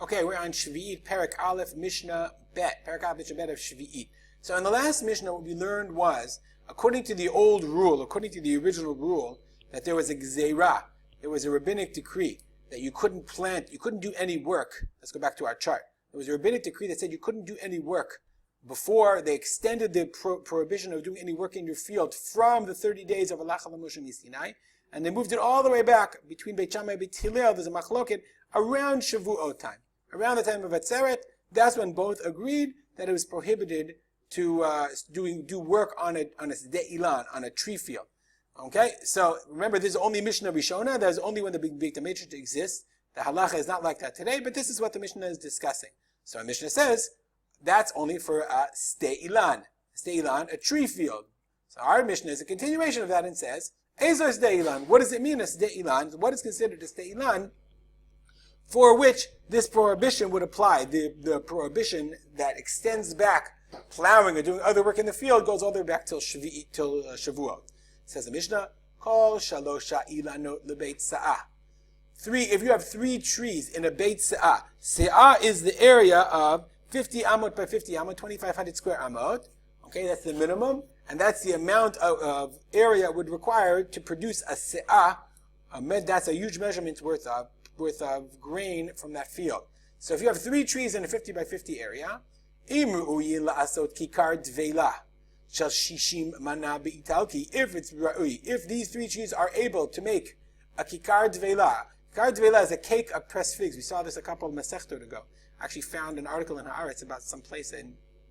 Okay, we're on Sheviit, Perek Aleph, Mishnah Bet. Perek Aleph, Mishnah Bet of Sheviit. So in the last Mishnah, what we learned was, according to the old rule, according to the original rule, that there was a gzeirah, there was a rabbinic decree that you couldn't plant, you couldn't do any work. Let's go back to our chart. There was a rabbinic decree that said you couldn't do any work before they extended the prohibition of doing any work in your field from the 30 days of Halach Moshe Sinai, and they moved it all the way back between Beit Shammai and Beit Hillel. There's a machloket around Shavuot time. Around the time of Atzeret, that's when both agreed that it was prohibited to do work on a Sdei Ilan, on a tree field. Okay, so remember, this is only Mishnah Rishona. There's only when the Beit HaMikdash exists. The halacha is not like that today, but this is what the Mishnah is discussing. So the Mishnah says that's only for a Sdei Ilan. Sdei Ilan, a tree field. So our Mishnah is a continuation of that and says, Ezo Sdei Ilan. What does it mean, a Sdei Ilan? What is considered a Sdei Ilan for which this prohibition would apply? The prohibition that extends back, plowing or doing other work in the field, goes all the way back till Sheviit, till Shavuot. Says the Mishnah, Kol shalosha ilanot lebeit sa'ah. If you have 3 trees in a beit sa'ah, sa'ah is the area of 50 amot by 50 amot, 2,500 square amot. Okay, that's the minimum, and that's the amount of area it would require to produce a sa'ah. That's a huge measurement worth of grain from that field. So if you have 3 trees in a 50 by 50 area, imru'uyi la'asot kikar dveila. If these 3 trees are able to make a kikar dveila. Kikar dveila is a cake of pressed figs. We saw this a couple of masechtot ago. I actually found an article in Haaretz about some place that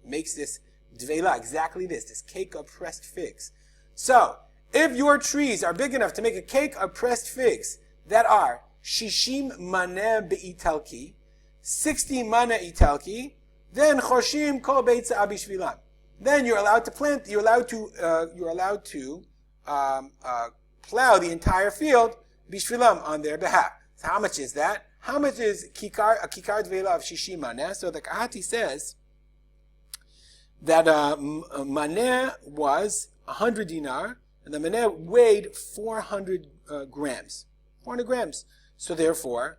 makes this dveila, exactly this cake of pressed figs. So, if your trees are big enough to make a cake of pressed figs that are shishim maneh be'italki, 60 maneh italki, then choshim kol beit sa'ah bishvilam. Then you're allowed to plant. You're allowed to plow the entire field bishvilam on their behalf. So how much is that? How much is a kikar dveila of shishim maneh? So the Kahati says that maneh was 100 dinar, and the maneh weighed 400 grams. 400 grams. So therefore,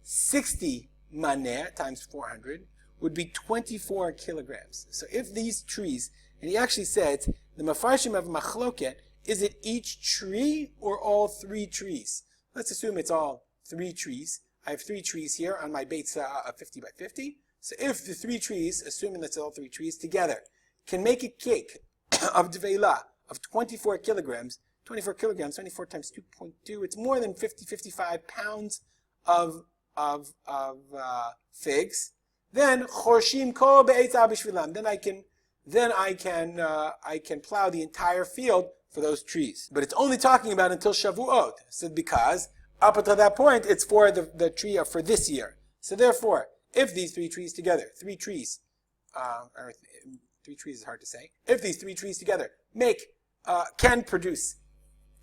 60 maneh times 400 would be 24 kilograms. So if these trees, and he actually said, the mafarshim of machloket, is it each tree or all 3 trees? Let's assume it's all 3 trees. I have 3 trees here on my beit sa'ah of 50 by 50. So if the 3 trees, assuming that's all 3 trees together, can make a cake of dveila of 24 kilograms, 24 times 2.2, it's more than 55 pounds of figs. Then chorshim kol be'etzah bishvilam. Then I can plow the entire field for those trees. But it's only talking about until Shavuot. So because up until that point, it's for the tree for this year. So therefore, if these 3 trees together, 3 trees is hard to say. If these 3 trees together can produce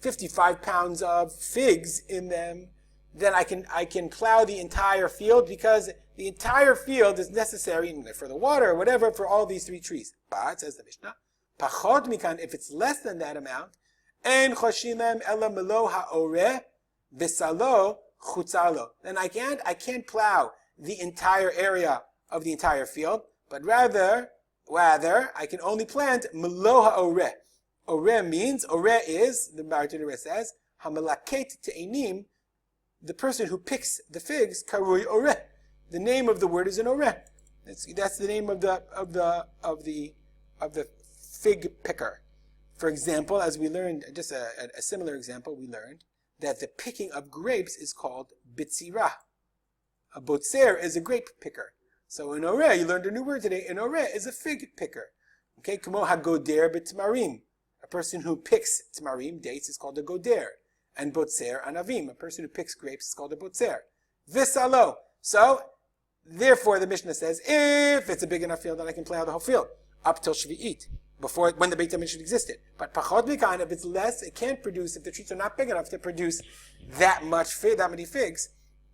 55 pounds of figs in them, then I can plow the entire field, because the entire field is necessary for the water or whatever for all these 3 trees. But, says the Mishnah, pachot mikan, if it's less than that amount, en choshilem ela melo ha'oreh v'salo chutzalo. Then I can't plow the entire area of the entire field, but rather I can only plant melo ha'oreh. Oreh means, oreh is, the Baratid says, hamalaket te'enim, the person who picks the figs, karui oreh. The name of the word is an oreh. That's the name of the fig picker. For example, as we learned, just a similar example, we learned that the picking of grapes is called bitzirah. A botzer is a grape picker. So an oreh, you learned a new word today. An oreh is a fig picker. Okay, kamo hagoder b'tmarim. A person who picks tmarim, dates, is called a goder. And botzer anavim, a person who picks grapes, is called a botzer. Visalo. So, therefore, the Mishnah says, if it's a big enough field, then I can plow the whole field up till Sheviit, when the Beit HaMikdash existed. But pachot mikan, if it's less, it can't produce. If the trees are not big enough to produce that many figs,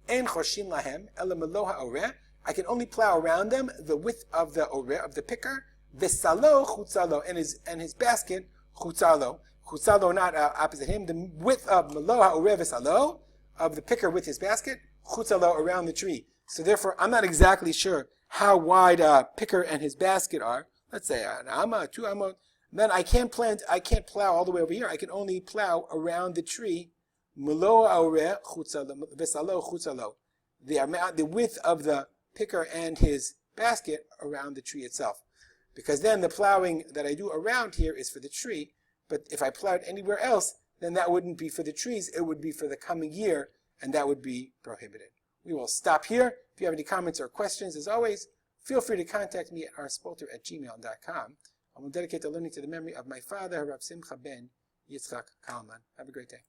en choshim lahem ela melo ha'oreh. I can only plow around them the width of the oreh, of the picker, visalo chutzalo, and his basket chutzalo. Chutzalo, not opposite him. The width of melo ha'oreh v'salo, of the picker with his basket, chutzalo, around the tree. So therefore, I'm not exactly sure how wide a picker and his basket are. Let's say an amma, 2 amma. Then I can't plow all the way over here. I can only plow around the tree. The width of the picker and his basket around the tree itself. Because then the plowing that I do around here is for the tree. But if I plowed anywhere else, then that wouldn't be for the trees. It would be for the coming year, and that would be prohibited. We will stop here. If you have any comments or questions, as always, feel free to contact me at rspolter@gmail.com. I will dedicate the learning to the memory of my father, Harav Simcha ben Yitzchak Kalman. Have a great day.